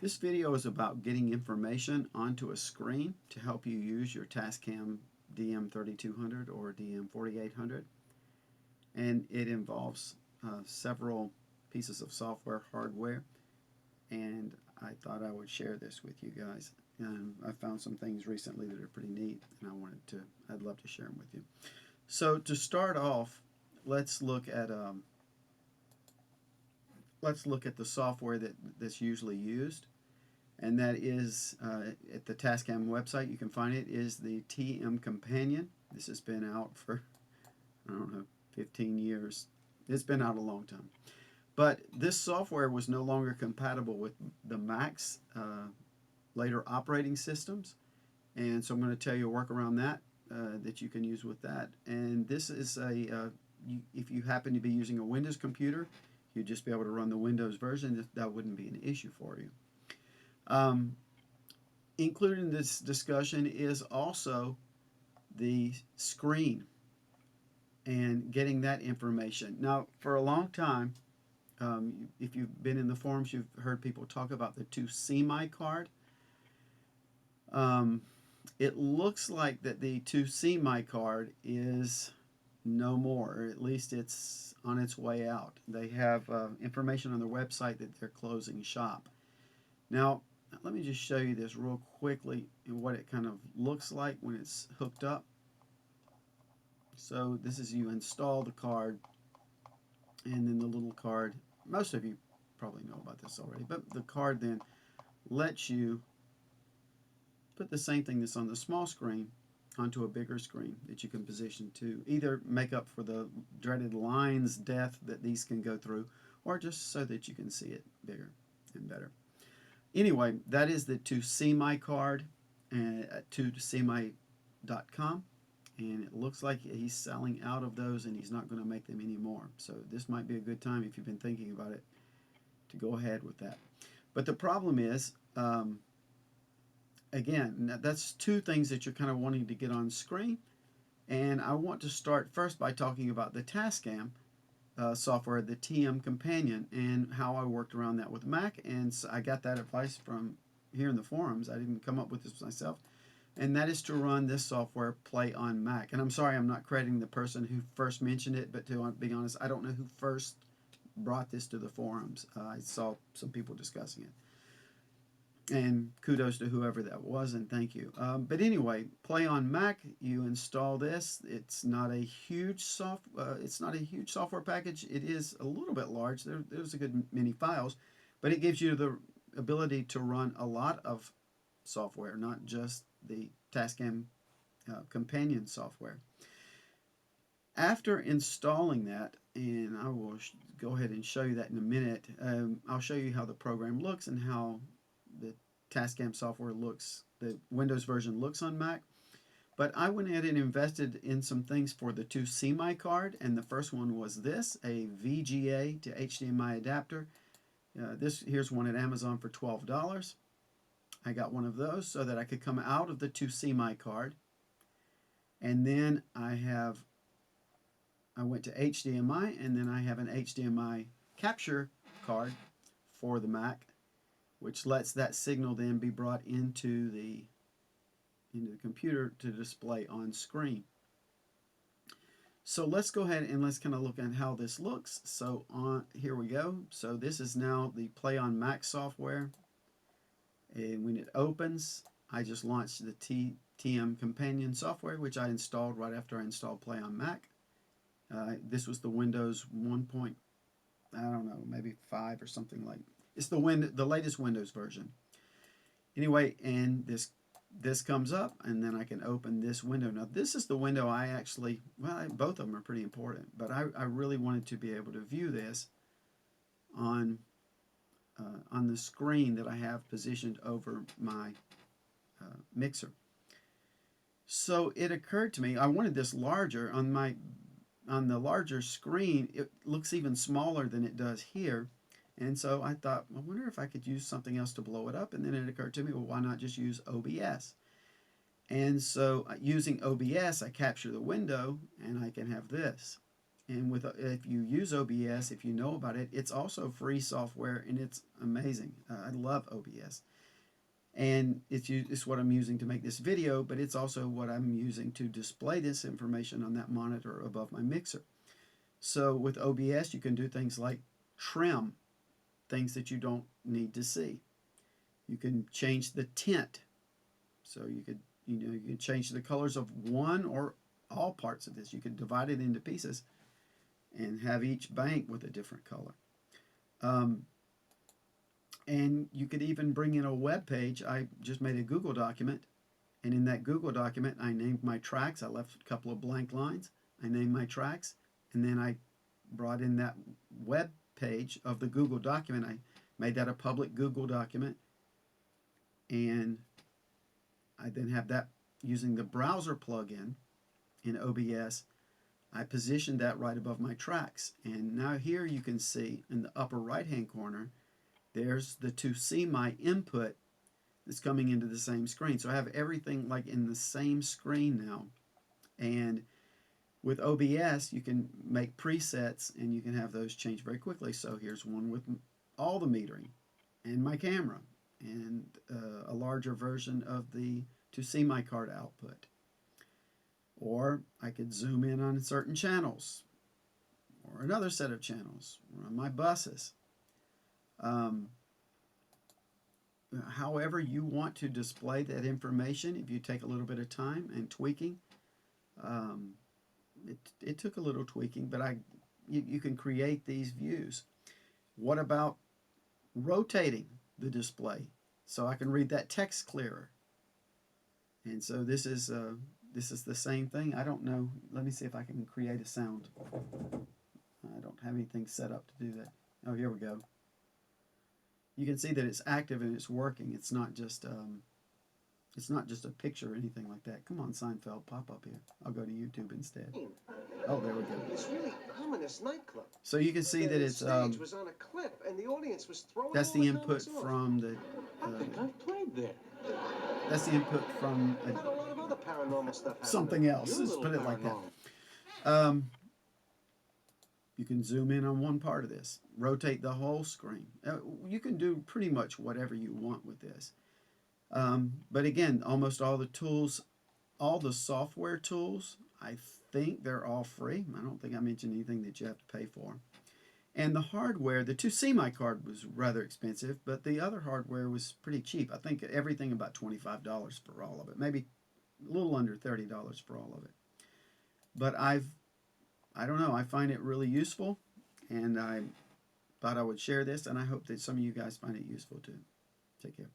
This video is about getting information onto a screen to help you use your Tascam DM-3200 or DM-4800, and it involves several pieces of software hardware, and I thought I would share this with you guys. I found some things recently that are pretty neat, and I'd love to share them with you. So to start off, let's look at the software that's usually used, and that is at the Tascam website. You can find it is the TMCompanion. This has been out for, I don't know, 15 years. It's been out a long time. But this software was no longer compatible with the Mac's later operating systems, and so I'm going to tell you a workaround that you can use with that. And this is if you happen to be using a Windows computer, you'd just be able to run the Windows version. That wouldn't be an issue for you. Included in this discussion is also the screen and getting that information. Now, for a long time, if you've been in the forums, you've heard people talk about the 2CMI card. It looks like that the 2CMI card is no more, or at least it's on its way out. They have information on their website that they're closing shop. Now, let me just show you this real quickly and what it kind of looks like when it's hooked up. So this is, you install the card, and then the little card, most of you probably know about this already, but the card then lets you put the same thing that's on the small screen onto a bigger screen that you can position to either make up for the dreaded lines death that these can go through, or just so that you can see it bigger and better. Anyway, that is the 2CMI card at 2cmi.com, and it looks like he's selling out of those and he's not going to make them anymore. So this might be a good time, if you've been thinking about it, to go ahead with that. But the problem is, again, that's two things that you're kind of wanting to get on screen. And I want to start first by talking about the Tascam software, the TMCompanion, and how I worked around that with Mac. And so I got that advice from here in the forums. I didn't come up with this myself. And that is to run this software, PlayonMac. And I'm sorry I'm not crediting the person who first mentioned it, but to be honest, I don't know who first brought this to the forums. I saw some people discussing it. And kudos to whoever that was, and thank you. But anyway, PlayonMac, you install this. It's not a huge software package. It is a little bit large. There's a good many files, but it gives you the ability to run a lot of software, not just the Tascam Companion software. After installing that, and I will go ahead and show you that in a minute, I'll show you how the program looks and how the Tascam software looks, the Windows version looks on Mac. But I went ahead and invested in some things for the 2CMI card, and the first one was this, a VGA to HDMI adapter. Here's one at Amazon for $12. I got one of those so that I could come out of the 2CMI card, and then I went to HDMI, and then I have an HDMI capture card for the Mac, which lets that signal then be brought into the computer to display on screen. So let's go ahead and let's kind of look at how this looks. So here we go. So this is now the PlayonMac software. And when it opens, I just launched the TMCompanion software, which I installed right after I installed PlayonMac. This was the Windows 1. I don't know, maybe 5 or something like. It's the latest Windows version. Anyway, and this comes up, and then I can open this window. Now, this is the window I actually, well, both of them are pretty important, but I really wanted to be able to view this on the screen that I have positioned over my mixer. So it occurred to me, I wanted this larger. On the larger screen, it looks even smaller than it does here. And so I thought, I wonder if I could use something else to blow it up. And then it occurred to me, well, why not just use OBS? And so using OBS, I capture the window, and I can have this. And if you use OBS, if you know about it, it's also free software and it's amazing. I love OBS. And it's what I'm using to make this video, but it's also what I'm using to display this information on that monitor above my mixer. So with OBS, you can do things like trim things that you don't need to see. You can change the tint. So you can change the colors of one or all parts of this. You could divide it into pieces and have each bank with a different color. And you could even bring in a web page. I just made a Google document, and in that Google document, I named my tracks. I left a couple of blank lines. I named my tracks, and then I brought in that web page of the Google document. I made that a public Google document, and I then have that using the browser plugin in OBS. I positioned that right above my tracks, and now here you can see in the upper right hand corner there's the to see my input that's coming into the same screen. So I have everything like in the same screen now. And with OBS, you can make presets and you can have those change very quickly. So here's one with all the metering and my camera and a larger version of the to see my card output. Or I could zoom in on certain channels or another set of channels or on my buses. However you want to display that information, if you take a little bit of time and tweaking, it took a little tweaking, but you can create these views. What about rotating the display so I can read that text clearer? And so this is the same thing. I don't know. Let me see if I can create a sound. I don't have anything set up to do that. Oh, here we go. You can see that it's active and it's working. It's not just a picture or anything like that. Come on, Seinfeld, pop up here. I'll go to YouTube instead. Oh, there we go. This really ominous nightclub. So you can see that it's the stage was on a cliff and the audience was throwing that's all the input from the. I think I've played there. That's the input from I've had a lot of other paranormal stuff happen. something else. You're Let's put it like that. You can zoom in on one part of this, rotate the whole screen. You can do pretty much whatever you want with this. But again, almost all the tools, all the software tools, I think they're all free. I don't think I mentioned anything that you have to pay for. And the hardware, the to see my card was rather expensive, but the other hardware was pretty cheap. I think everything about $25 for all of it, maybe a little under $30 for all of it. But I don't know, I find it really useful, and I thought I would share this, and I hope that some of you guys find it useful too. Take care.